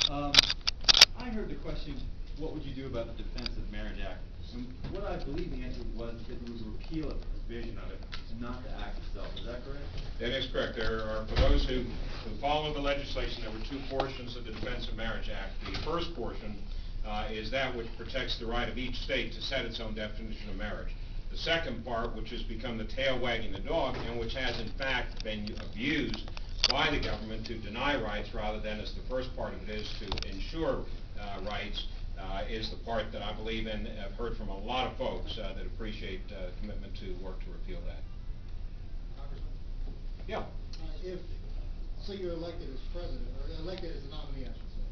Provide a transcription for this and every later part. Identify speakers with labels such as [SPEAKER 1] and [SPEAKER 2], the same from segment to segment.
[SPEAKER 1] Um, I heard the question, what would you do about the Defense of Marriage Act? And what I believe the answer was that it was repeal a provision of it, not the act itself. Is that correct?
[SPEAKER 2] That is correct. There are, for those who follow the legislation, there were two portions of the Defense of Marriage Act. The first portion is that which protects the right of each state to set its own definition of marriage. The second part, which has become the tail wagging the dog, and which has in fact been abused by the government to deny rights rather than, as the first part of it is, to ensure rights, is the part that I believe and have heard from a lot of folks that appreciate commitment to work to repeal that.
[SPEAKER 3] Congressman?
[SPEAKER 2] Yeah.
[SPEAKER 3] If, say you're elected as president, or elected as a nominee, I should say,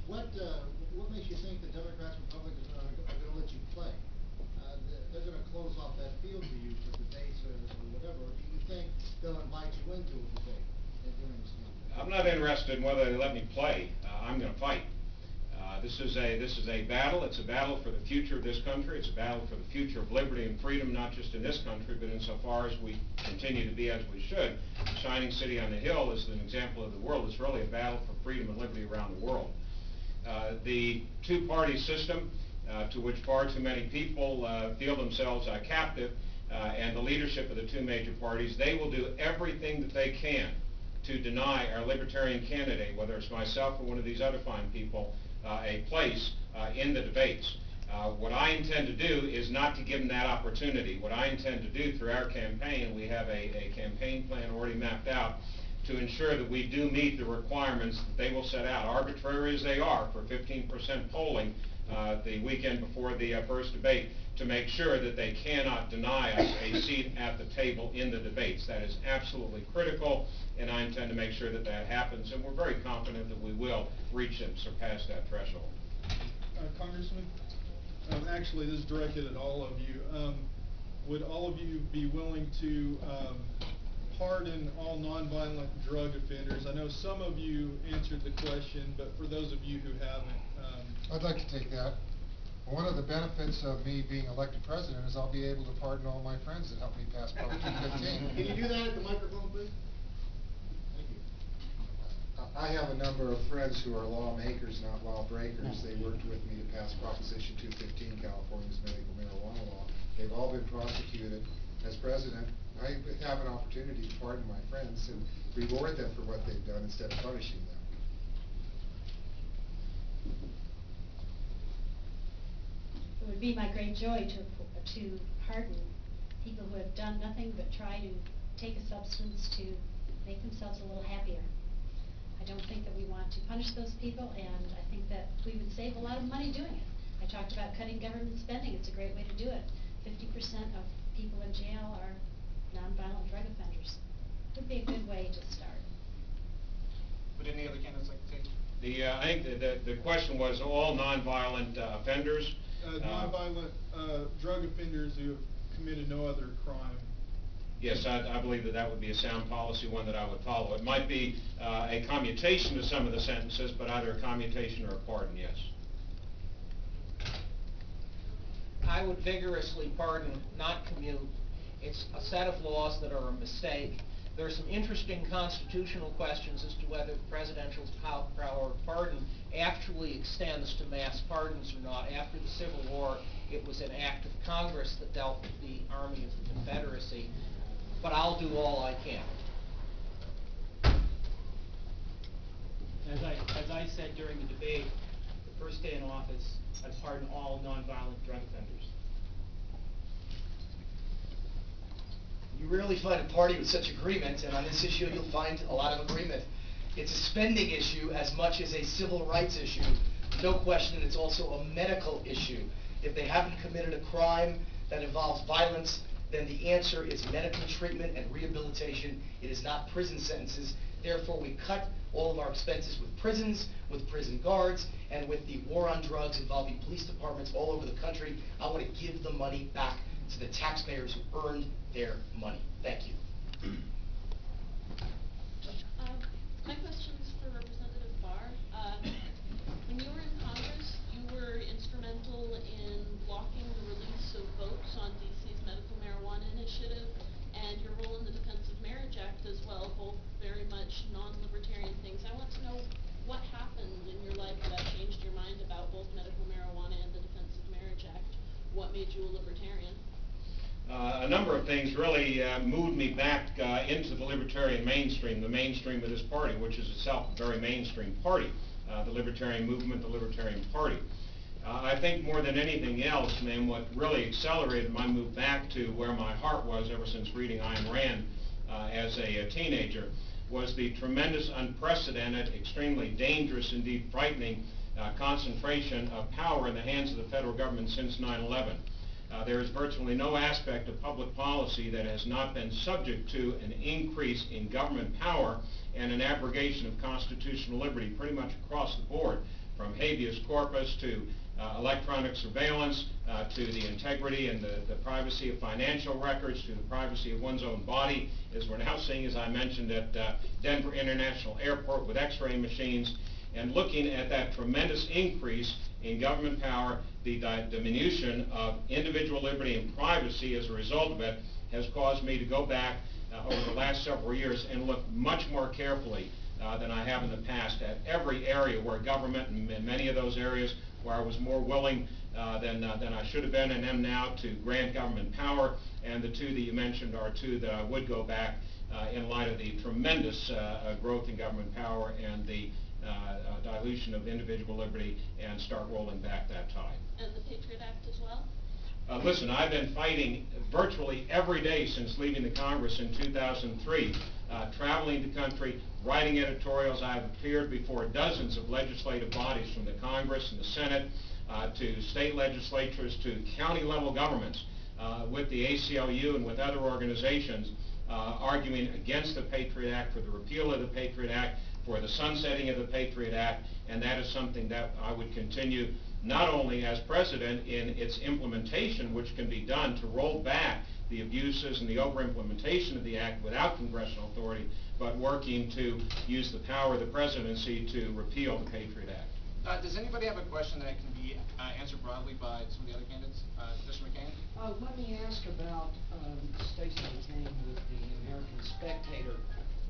[SPEAKER 3] what makes you think the Democrats and Republicans are going to let you play? They're going to close off that field to you for debates or whatever, or do you think they'll invite you into a debate during this campaign?
[SPEAKER 2] I'm not interested in whether they let me play. I'm going to fight. This is a battle. It's a battle for the future of this country. It's a battle for the future of liberty and freedom, not just in this country, but insofar as we continue to be as we should. The shining city on the hill is an example of the world. It's really a battle for freedom and liberty around the world. The two-party system, to which far too many people feel themselves captive, and the leadership of the two major parties, they will do everything that they can to deny our libertarian candidate, whether it's myself or one of these other fine people, a place in the debates. What I intend to do is not to give them that opportunity. What I intend to do through our campaign, we have a campaign plan already mapped out to ensure that we do meet the requirements that they will set out, arbitrary as they are, for 15% polling the weekend before the first debate, to make sure that they cannot deny us a seat at the table in the debates. That is absolutely critical, and I intend to make sure that that happens, and we're very confident that we will reach and surpass that threshold.
[SPEAKER 4] Congressman, actually this is directed at all of you. Would all of you be willing to pardon all nonviolent drug offenders? I know some of you answered the question, but for those of you who haven't.
[SPEAKER 5] I'd like to take that. One of the benefits of me being elected president is I'll be able to pardon all my friends that helped me pass Prop 215.
[SPEAKER 3] Can you do that at the microphone, please? Thank you.
[SPEAKER 5] I have a number of friends who are lawmakers, not lawbreakers. They worked with me to pass Proposition 215, California's medical marijuana law. They've all been prosecuted. As president, I have an opportunity to pardon my friends and reward them for what they've done instead of punishing them.
[SPEAKER 6] It would be my great joy to pardon people who have done nothing but try to take a substance to make themselves a little happier. I don't think that we want to punish those people, and I think that we would save a lot of money doing it. I talked about cutting government spending. It's a great way to do it. 50% of people in jail are nonviolent drug offenders. It would be a good way to start.
[SPEAKER 3] Would any other candidates like to take?
[SPEAKER 2] I think the question was all nonviolent offenders.
[SPEAKER 4] Nonviolent drug offenders who have committed no other crime.
[SPEAKER 2] Yes, I believe that would be a sound policy, one that I would follow. It might be a commutation of some of the sentences, but either a commutation or a pardon, yes.
[SPEAKER 7] I would vigorously pardon, not commute. It's a set of laws that are a mistake. There are some interesting constitutional questions as to whether the presidential power of pardon actually extends to mass pardons or not. After the Civil War, it was an act of Congress that dealt with the Army of the Confederacy. But I'll do all I can.
[SPEAKER 8] As I said during the debate, the first day in office, I'd pardon all nonviolent drug offenders.
[SPEAKER 9] You rarely find a party with such agreement, and on this issue you'll find a lot of agreement. It's a spending issue as much as a civil rights issue. No question, it's also a medical issue. If they haven't committed a crime that involves violence, then the answer is medical treatment and rehabilitation. It is not prison sentences. Therefore, we cut all of our expenses with prisons, with prison guards, and with the war on drugs involving police departments all over the country. I want to give the money back to the taxpayers who earned their money. Thank you.
[SPEAKER 10] My question is for Representative Barr. When you were in Congress, you were instrumental in blocking the release of votes on DC's medical marijuana initiative, and your role in the Defense of Marriage Act as well, both very much non-libertarian things. I want to know what happened made you a libertarian?
[SPEAKER 2] A number of things really moved me back into the libertarian mainstream, the mainstream of this party, which is itself a very mainstream party, the libertarian movement, the libertarian party. I think more than anything else, and what really accelerated my move back to where my heart was ever since reading Ayn Rand as a teenager, was the tremendous, unprecedented, extremely dangerous, indeed frightening concentration of power in the hands of the federal government since 9/11. There is virtually no aspect of public policy that has not been subject to an increase in government power and an abrogation of constitutional liberty pretty much across the board, from habeas corpus to electronic surveillance, to the integrity and the privacy of financial records, to the privacy of one's own body, as we're now seeing, as I mentioned, at Denver International Airport with x-ray machines. And looking at that tremendous increase in government power, the diminution of individual liberty and privacy as a result of it has caused me to go back over the last several years and look much more carefully than I have in the past at every area where government, and in many of those areas where I was more willing than I should have been and am now to grant government power. And the two that you mentioned are two that I would go back in light of the tremendous growth in government power and the dilution of individual liberty, and start rolling back that tide.
[SPEAKER 10] And the Patriot Act as well?
[SPEAKER 2] Listen, I've been fighting virtually every day since leaving the Congress in 2003, traveling the country, writing editorials. I've appeared before dozens of legislative bodies, from the Congress and the Senate to state legislatures to county level governments, with the ACLU and with other organizations, arguing against the Patriot Act, for the repeal of the Patriot Act, for the sunsetting of the Patriot Act, and that is something that I would continue not only as president in its implementation, which can be done to roll back the abuses and the over-implementation of the act without congressional authority, but working to use the power of the presidency to repeal the Patriot Act.
[SPEAKER 11] Does anybody have a question that can be answered broadly by some of the other candidates? Mr. McCain?
[SPEAKER 12] Let me ask about Stacey McCain with the American Spectator.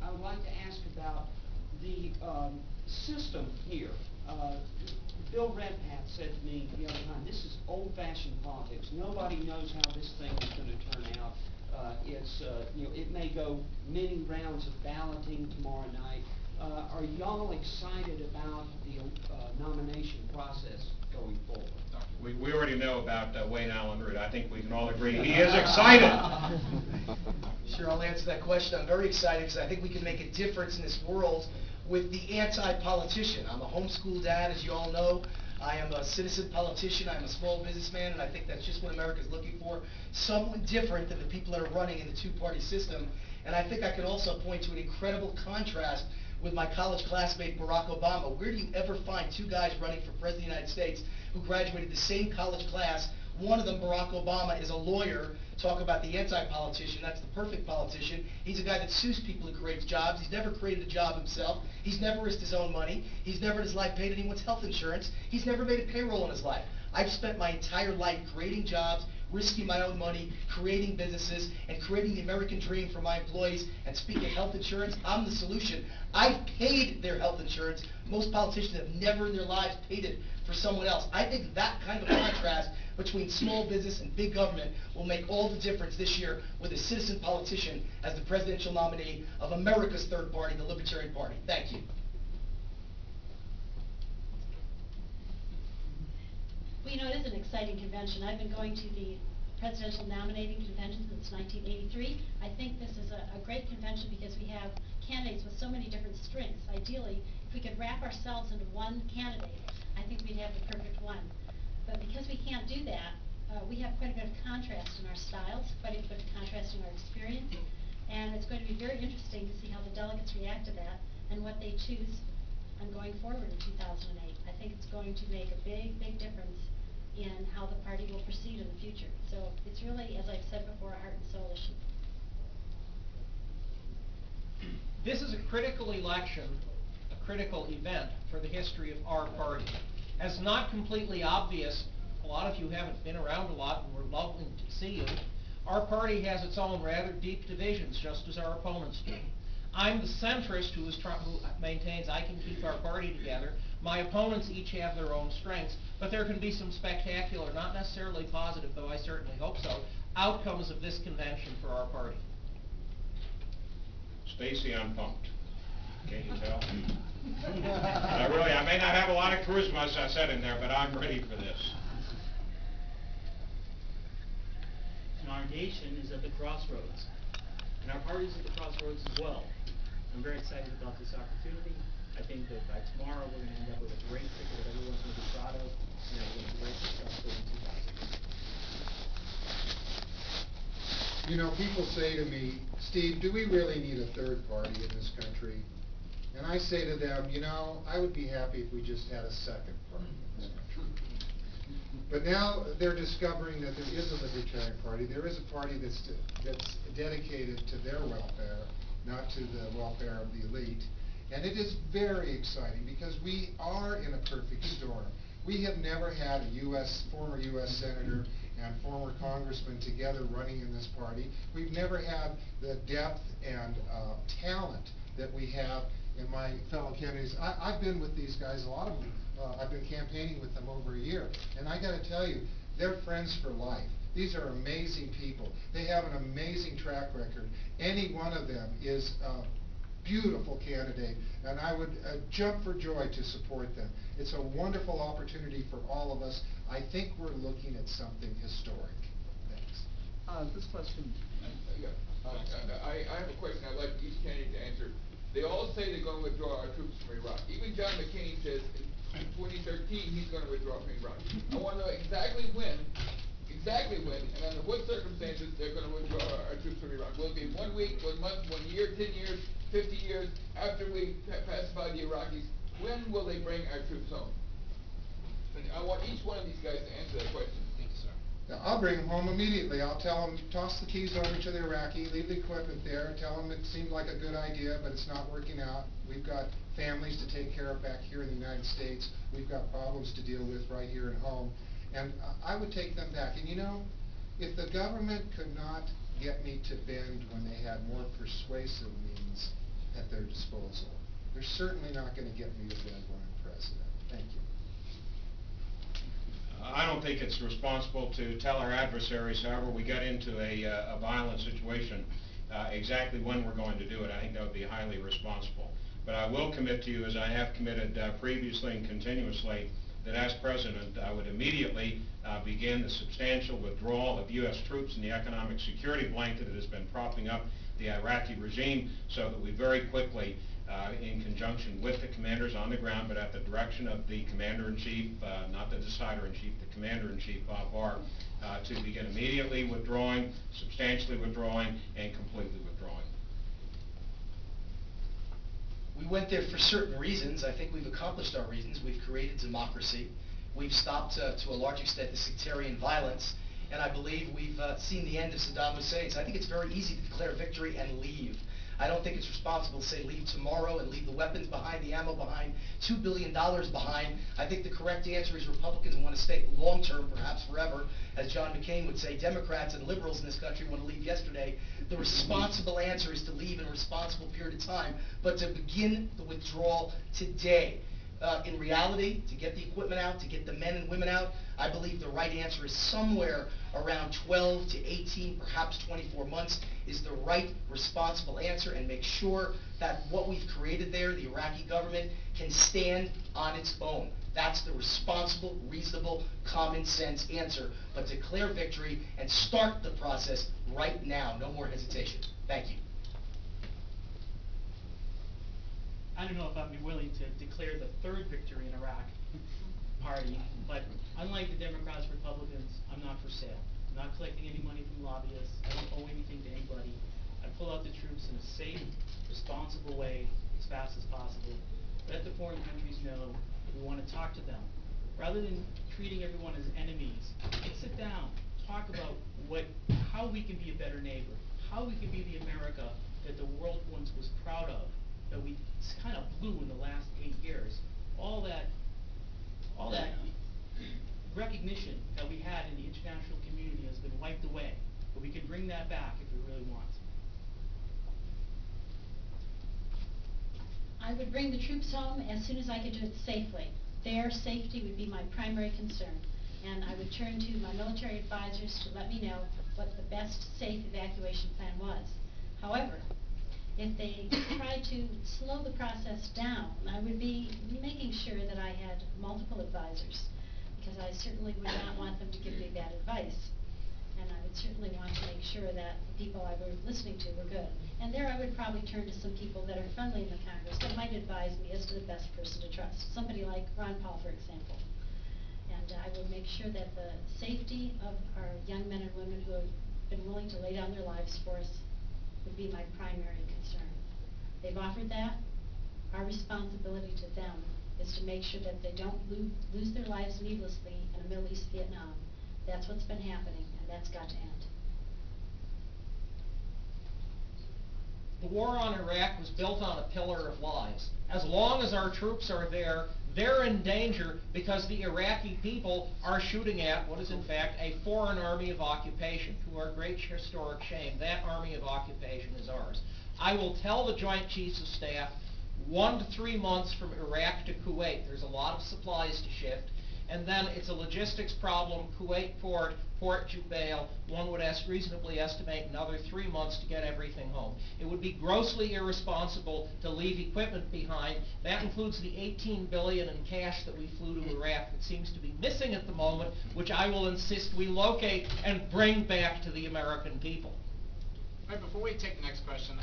[SPEAKER 12] I would like to ask about the system here. Bill Redpath said to me the other time, this is old-fashioned politics. Nobody knows how this thing is going to turn out. It may go many rounds of balloting tomorrow night. Are y'all excited about the nomination process going forward?
[SPEAKER 2] We already know about Wayne Allen Root. I think we can all agree he is excited.
[SPEAKER 9] Sure, I'll answer that question. I'm very excited because I think we can make a difference in this world with the anti-politician. I'm a homeschool dad, as you all know. I am a citizen politician. I'm a small businessman, and I think that's just what America's looking for. Someone different than the people that are running in the two-party system. And I think I can also point to an incredible contrast with my college classmate Barack Obama. Where do you ever find two guys running for President of the United States who graduated the same college class? One of them, Barack Obama, is a lawyer. Talk about the anti-politician. That's the perfect politician. He's a guy that sues people who creates jobs. He's never created a job himself. He's never risked his own money. He's never in his life paid anyone's health insurance. He's never made a payroll in his life. I've spent my entire life creating jobs, risking my own money, creating businesses, and creating the American dream for my employees. And speaking of health insurance, I'm the solution. I've paid their health insurance. Most politicians have never in their lives paid it for someone else. I think that kind of contrast between small business and big government will make all the difference this year with a citizen politician as the presidential nominee of America's third party, the Libertarian Party. Thank you.
[SPEAKER 6] Well, it is an exciting convention. I've been going to the presidential nominating convention since 1983. I think this is a great convention because we have candidates with so many different strengths. Ideally, if we could wrap ourselves into one candidate, I think we'd have the perfect one. But because we can't do that, we have quite a bit of contrast in our styles, quite a bit of contrast in our experience, and it's going to be very interesting to see how the delegates react to that and what they choose on going forward in 2008. I think it's going to make a big, big difference in how the party will proceed in the future. So it's really, as I've said before, a heart and soul issue.
[SPEAKER 7] This is a critical election, a critical event for the history of our party. As not completely obvious, a lot of you haven't been around a lot, and we're lovely to see you. Our party has its own rather deep divisions, just as our opponents do. I'm the centrist who maintains I can keep our party together. My opponents each have their own strengths, but there can be some spectacular, not necessarily positive, though I certainly hope so, outcomes of this convention for our party.
[SPEAKER 2] Stacy, I'm pumped. Can't you tell? I may not have a lot of charisma, as I said in there, but I'm ready for this.
[SPEAKER 8] And our nation is at the crossroads, and our party's at the crossroads as well. I'm very excited about this opportunity. I think that by tomorrow, we're going to end up with a great ticket that everyone's going to be proud of, and that we're going to be very successful in 2000.
[SPEAKER 5] You know, people say to me, Steve, do we really need a third party in this country? And I say to them, you know, I would be happy if we just had a second party in this country. But now they're discovering that there is a Libertarian Party. There is a party that's dedicated to their welfare, not to the welfare of the elite. And it is very exciting because we are in a perfect storm. We have never had a former U.S. Senator and former congressman together running in this party. We've never had the depth and talent that we have in my fellow candidates. I've been with these guys, a lot of them, I've been campaigning with them over a year. And I gotta tell you, they're friends for life. These are amazing people. They have an amazing track record. Any one of them is beautiful candidate, and I would jump for joy to support them. It's a wonderful opportunity for all of us. I think we're looking at something historic. Thanks.
[SPEAKER 12] This question.
[SPEAKER 13] I have a question I'd like each candidate to answer. They all say they're going to withdraw our troops from Iraq. Even John McCain says in 2013 he's going to withdraw from Iraq. I want to know exactly when, and under what circumstances they're going to withdraw our troops from Iraq. Will it be 1 week, 1 month, 1 year, 10 years, 50 years after we pacify the Iraqis? When will they bring our troops home? And I want each one of these guys to answer that question.
[SPEAKER 11] Thank you, sir.
[SPEAKER 5] I'll bring them home immediately. I'll tell them, toss the keys over to the Iraqi, leave the equipment there, tell them it seemed like a good idea, but it's not working out. We've got families to take care of back here in the United States. We've got problems to deal with right here at home. And I would take them back. And you know, if the government could not get me to bend when they had more persuasive means at their disposal, they're certainly not going to get me to bend when I'm president. Thank you.
[SPEAKER 2] I don't think it's responsible to tell our adversaries, however we get into a violent situation, exactly when we're going to do it. I think that would be highly irresponsible. But I will commit to you, as I have committed previously and continuously, that as president, I would immediately begin the substantial withdrawal of U.S. troops and the economic security blanket that has been propping up the Iraqi regime, so that we very quickly, in conjunction with the commanders on the ground, but at the direction of the commander-in-chief, not the decider-in-chief, the commander-in-chief, Bob Barr, to begin immediately withdrawing, substantially withdrawing, and completely withdrawing.
[SPEAKER 9] We went there for certain reasons. I think we've accomplished our reasons. We've created democracy. We've stopped, to a large extent, the sectarian violence. And I believe we've seen the end of Saddam Hussein. So I think it's very easy to declare victory and leave. I don't think it's responsible to say leave tomorrow and leave the weapons behind, the ammo behind, $2 billion behind. I think the correct answer is Republicans want to stay long-term, perhaps forever. As John McCain would say, Democrats and liberals in this country want to leave yesterday. The responsible answer is to leave in a responsible period of time, but to begin the withdrawal today. In reality, to get the equipment out, to get the men and women out, I believe the right answer is somewhere around 12 to 18, perhaps 24 months is the right responsible answer, and make sure that what we've created there, the Iraqi government, can stand on its own. That's the responsible, reasonable, common sense answer. But declare victory and start the process right now. No more hesitation. Thank you.
[SPEAKER 8] I don't know if I'd be willing to declare the third victory in Iraq party, but unlike the Democrats, Republicans, I'm not for sale. I'm not collecting any money from lobbyists. I don't owe anything to anybody. I pull out the troops in a safe, responsible way as fast as possible. Let the foreign countries know that we want to talk to them. Rather than treating everyone as enemies, let's sit down, talk about how we can be a better neighbor, how we can be the America that the world once was proud of, that we kind of blew in the last 8 years. All that recognition that we had in the international community has been wiped away, but we can bring that back if we really want.
[SPEAKER 6] I I would bring the troops home as soon as I could do it safely. Their safety would be my primary concern. And I would turn to my military advisors to let me know what the best safe evacuation plan was. However, if they tried to slow the process down, I would be making sure that I had multiple advisors, because I certainly would not want them to give me bad advice. And I would certainly want to make sure that the people I were listening to were good. And there I would probably turn to some people that are friendly in the Congress that might advise me as to the best person to trust. Somebody like Ron Paul, for example. And I would make sure that the safety of our young men and women who have been willing to lay down their lives for us would be my primary concern. They've offered that. Our responsibility to them is to make sure that they don't lose their lives needlessly in a Middle East Vietnam. That's what's been happening, and that's got to end.
[SPEAKER 7] The war on Iraq was built on a pillar of lies. As long as our troops are there, they're in danger because the Iraqi people are shooting at what is in fact a foreign army of occupation. To our great historic shame, that army of occupation is ours. I will tell the Joint Chiefs of Staff, 1 to 3 months from Iraq to Kuwait, there's a lot of supplies to shift, and then it's a logistics problem, Kuwait Port, Port Jubail, one would reasonably estimate another 3 months to get everything home. It would be grossly irresponsible to leave equipment behind. That includes the $18 billion in cash that we flew to Iraq that seems to be missing at the moment, which I will insist we locate and bring back to the American people.
[SPEAKER 11] All right, before we take the next question,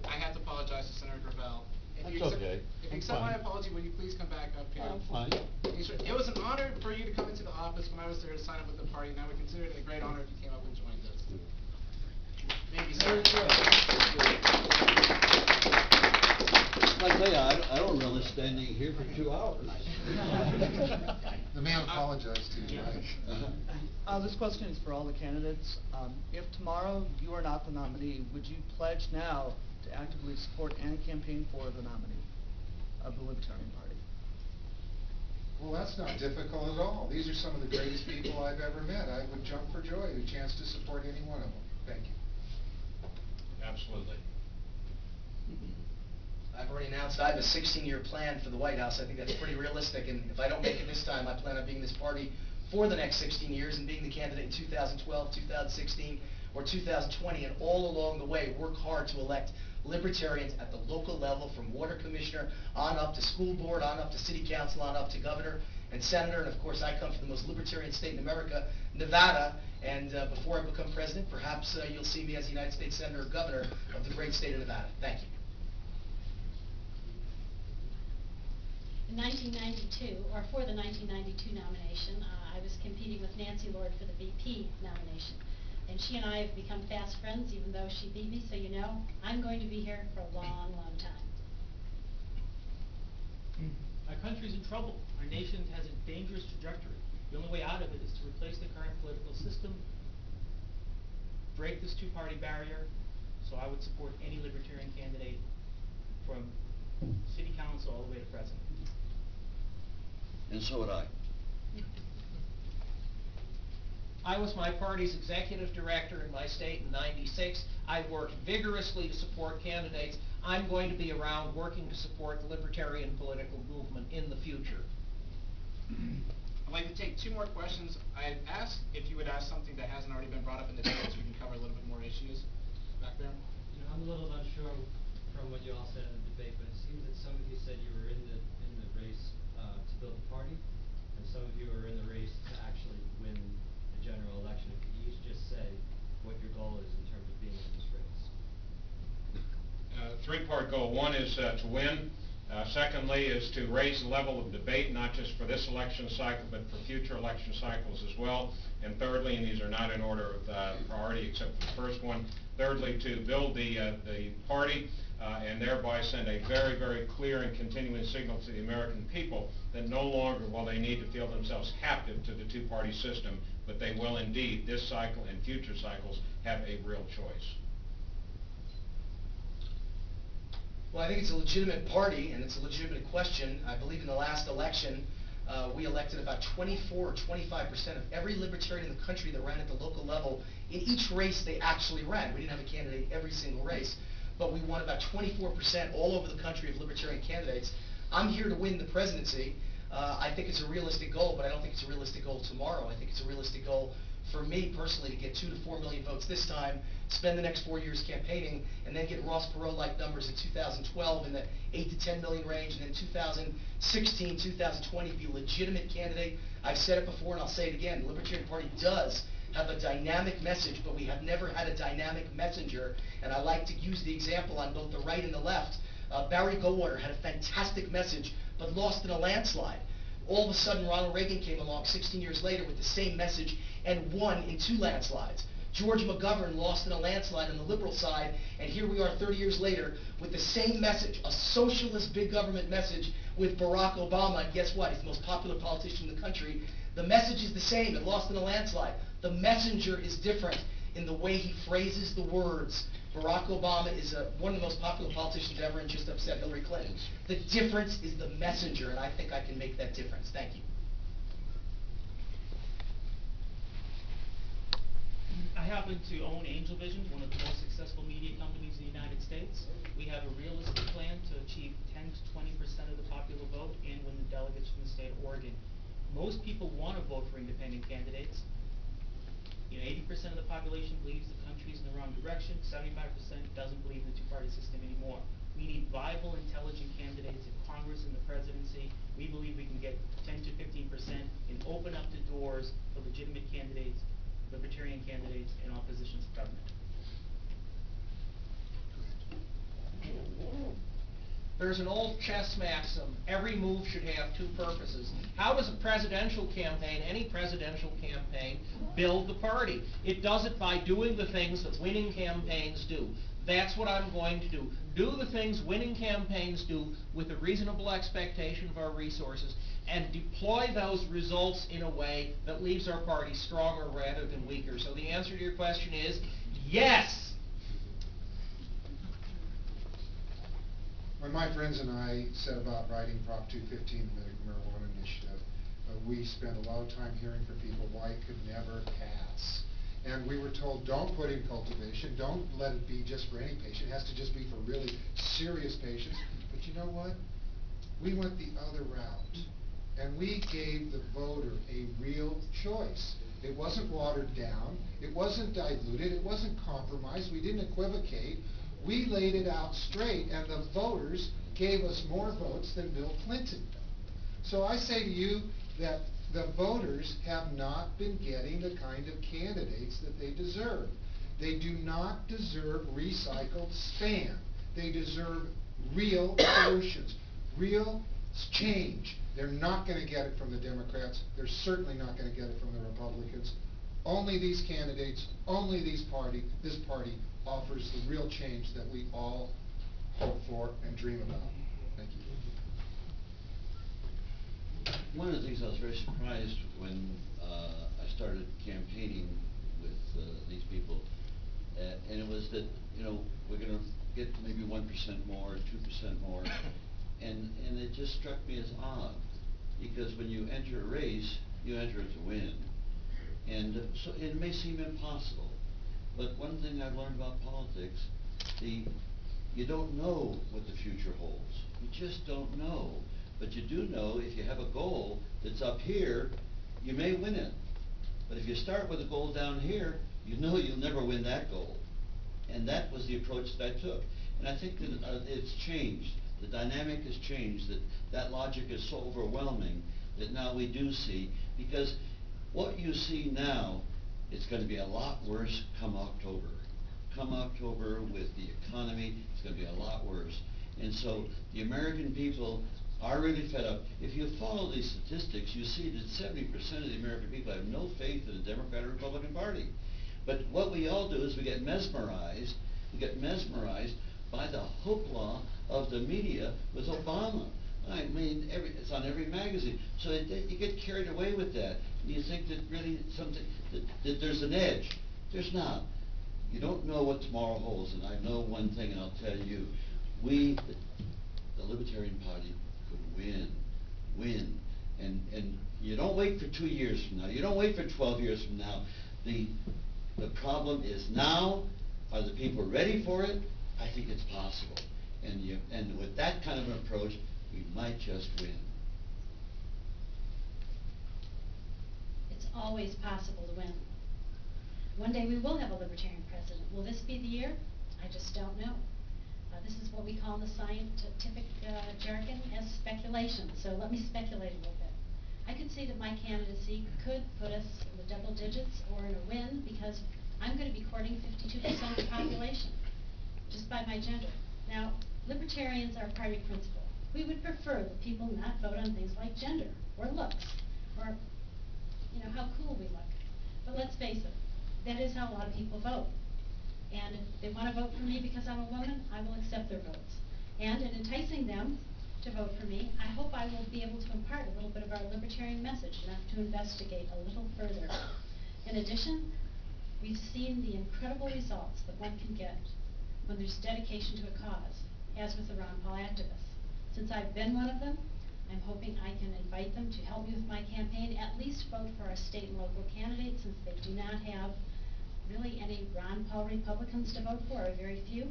[SPEAKER 11] I have to apologize to Senator Gravel.
[SPEAKER 14] That's okay.
[SPEAKER 11] If you accept my apology, will you please come back up here?
[SPEAKER 14] I'm fine.
[SPEAKER 11] It was an honor for you to come into the office when I was there to sign up with the party, and I would consider it a great honor if you came up and joined us. Thank you, sir.
[SPEAKER 14] I tell you, I don't relish standing here for 2 hours.
[SPEAKER 5] The man apologized to you, right?
[SPEAKER 15] This question is for all the candidates. If tomorrow you are not the nominee, would you pledge now to actively support and campaign for the nominee of the Libertarian Party?
[SPEAKER 5] Well, that's not difficult at all. These are some of the greatest people I've ever met. I would jump for joy at a chance to support any one of them. Thank you.
[SPEAKER 2] Absolutely.
[SPEAKER 9] I've already announced I have a 16-year plan for the White House. I think that's pretty realistic, and if I don't make it this time, I plan on being this party for the next 16 years and being the candidate in 2012, 2016, or 2020, and all along the way work hard to elect libertarians at the local level, from water commissioner on up to school board, on up to city council, on up to governor and senator. And of course, I come from the most libertarian state in America, Nevada, and before I become president, perhaps you'll see me as the United States senator or governor of the great state of Nevada. Thank you.
[SPEAKER 6] In 1992, or for the 1992 nomination, I was competing with Nancy Lord for the VP nomination. And she and I have become fast friends, even though she beat me, so you know, I'm going to be here for a long, long time.
[SPEAKER 8] Our country's in trouble. Our nation has a dangerous trajectory. The only way out of it is to replace the current political system, break this two-party barrier, so I would support any libertarian candidate from city council all the way to president.
[SPEAKER 14] And so would I.
[SPEAKER 7] I was my party's executive director in my state in '96. I worked vigorously to support candidates. I'm going to be around working to support the libertarian political movement in the future.
[SPEAKER 11] I'd like to take 2 more questions. I'd ask if you would ask something that hasn't already been brought up in the debate so we can cover a little bit more issues. Back there.
[SPEAKER 16] You know, I'm a little unsure from what you all said in the debate, but it seems that some of you said you were in the race to build the party, and some of you are in the race to actually win the general election. Could you each just say what your goal is in terms of being in this race?
[SPEAKER 2] 3-part goal. One is to win. Secondly is to raise the level of debate, not just for this election cycle, but for future election cycles as well. And thirdly, and these are not in order of priority except for the first one, thirdly, to build the party and thereby send a very, very clear and continuing signal to the American people that no longer will they need to feel themselves captive to the two-party system, but they will indeed, this cycle and future cycles, have a real choice.
[SPEAKER 9] Well, I think it's a legitimate party, and it's a legitimate question. I believe in the last election, we elected about 24 or 25% of every libertarian in the country that ran at the local level in each race they actually ran. We didn't have a candidate every single race. but we won about 24% all over the country of Libertarian candidates. I'm here to win the presidency. I think it's a realistic goal, but I don't think it's a realistic goal tomorrow. I think it's a realistic goal for me personally to get 2 to 4 million votes this time, spend the next 4 years campaigning, and then get Ross Perot-like numbers in 2012 in the 8 to 10 million range, and then 2016, 2020 be a legitimate candidate. I've said it before and I'll say it again, the Libertarian Party does have a dynamic message, but we have never had a dynamic messenger, and I like to use the example on both the right and the left. Barry Goldwater had a fantastic message, but lost in a landslide. All of a sudden, Ronald Reagan came along 16 years later with the same message and won in 2 landslides. George McGovern lost in a landslide on the liberal side, and here we are 30 years later with the same message, a socialist big government message with Barack Obama. And guess what? He's the most popular politician in the country. The message is the same. It lost in a landslide. The messenger is different in the way he phrases the words. Barack Obama is one of the most popular politicians ever and just upset Hillary Clinton. The difference is the messenger, and I think I can make that difference. Thank you.
[SPEAKER 8] I happen to own Angel Vision, one of the most successful media companies in the United States. We have a realistic plan to achieve 10 to 20% of the popular vote and win the delegates from the state of Oregon. Most people want to vote for independent candidates. 80% of the population believes the country's in the wrong direction. 75% doesn't believe in the two-party system anymore. We need viable, intelligent candidates in Congress and the presidency. We believe we can get 10 to 15% and open up the doors for legitimate candidates, libertarian candidates, and all positions of government.
[SPEAKER 7] There's an old chess maxim, every move should have 2 purposes. How does a presidential campaign, any presidential campaign, build the party? It does it by doing the things that winning campaigns do. That's what I'm going to do. Do the things winning campaigns do with a reasonable expectation of our resources, and deploy those results in a way that leaves our party stronger rather than weaker. So the answer to your question is yes!
[SPEAKER 5] When my friends and I set about writing Prop 215, the medical marijuana initiative, we spent a lot of time hearing from people why it could never pass. And we were told, don't put in cultivation, don't let it be just for any patient, it has to just be for really serious patients. But you know what? We went the other route, and we gave the voter a real choice. It wasn't watered down, it wasn't diluted, it wasn't compromised, we didn't equivocate. We laid it out straight, and the voters gave us more votes than Bill Clinton did. So I say to you that the voters have not been getting the kind of candidates that they deserve. They do not deserve recycled spam. They deserve real solutions, real change. They're not going to get it from the Democrats. They're certainly not going to get it from the Republicans. Only these candidates, only this party offers the real change that we all hope for and dream about. Thank you.
[SPEAKER 14] One of the things I was very surprised when I started campaigning with these people, and it was that, we're going to get maybe 1% more, 2% more, and it just struck me as odd, because when you enter a race, you enter it to win. And so it may seem impossible, but one thing I've learned about politics, you don't know what the future holds. You just don't know. But you do know if you have a goal that's up here, you may win it. But if you start with a goal down here, you know you'll never win that goal. And that was the approach that I took. And I think that it's changed. The dynamic has changed, that logic is so overwhelming that now we do see, because what you see now, it's going to be a lot worse come October. Come October with the economy, it's going to be a lot worse. And so the American people are really fed up. If you follow these statistics, you see that 70% of the American people have no faith in the Democrat or Republican Party. But what we all do is we get mesmerized by the hoopla of the media with Obama. I mean, it's on every magazine. So you get carried away with that. You think that really that there's an edge. There's not. You don't know what tomorrow holds, and I know one thing, and I'll tell you. The Libertarian Party could win. And you don't wait for 2 years from now. You don't wait for 12 years from now. The problem is now. Are the people ready for it? Are the people I think it's possible. And with that kind of an approach, we might just win.
[SPEAKER 6] It's always possible to win. One day we will have a libertarian president. Will this be the year? I just don't know. This is what we call in the scientific jargon as speculation, so let me speculate a little bit. I could say that my candidacy could put us in the double digits or in a win because I'm going to be courting 52% of the population, just by my gender. Now, libertarians are party principle. We would prefer that people not vote on things like gender or looks or, you know, how cool we look. But let's face it, that is how a lot of people vote. And if they want to vote for me because I'm a woman, I will accept their votes. And in enticing them to vote for me, I hope I will be able to impart a little bit of our libertarian message, enough to investigate a little further. In addition, we've seen the incredible results that one can get when there's dedication to a cause, as with the Ron Paul activists. Since I've been one of them, I'm hoping I can invite them to help me with my campaign, at least vote for our state and local candidates, since they do not have really any Ron Paul Republicans to vote for, or very few,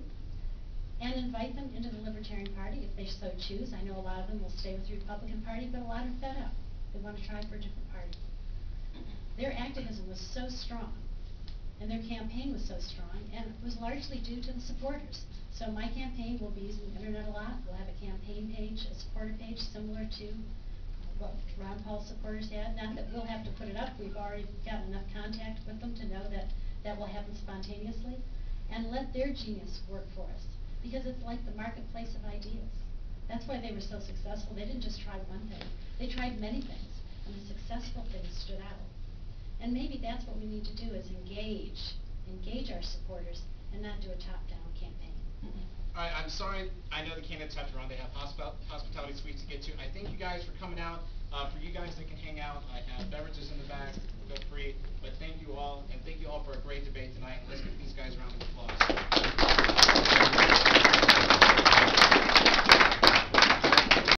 [SPEAKER 6] and invite them into the Libertarian Party if they so choose. I know a lot of them will stay with the Republican Party, but a lot are fed up. They want to try for a different party. Their activism was so strong, and their campaign was so strong, and it was largely due to the supporters. So my campaign will be using the internet a lot. We'll have a campaign page, a supporter page, similar to what Ron Paul's supporters had. Not that we'll have to put it up. We've already got enough contact with them to know that that will happen spontaneously. And let their genius work for us, because it's like the marketplace of ideas. That's why they were so successful. They didn't just try one thing. They tried many things, and the successful things stood out. And maybe that's what we need to do, is engage our supporters, and not do a top-down campaign.
[SPEAKER 11] I'm sorry, I know the candidates have to run, they have hospitality suites to get to. I thank you guys for coming out. For you guys that can hang out, I have beverages in the back.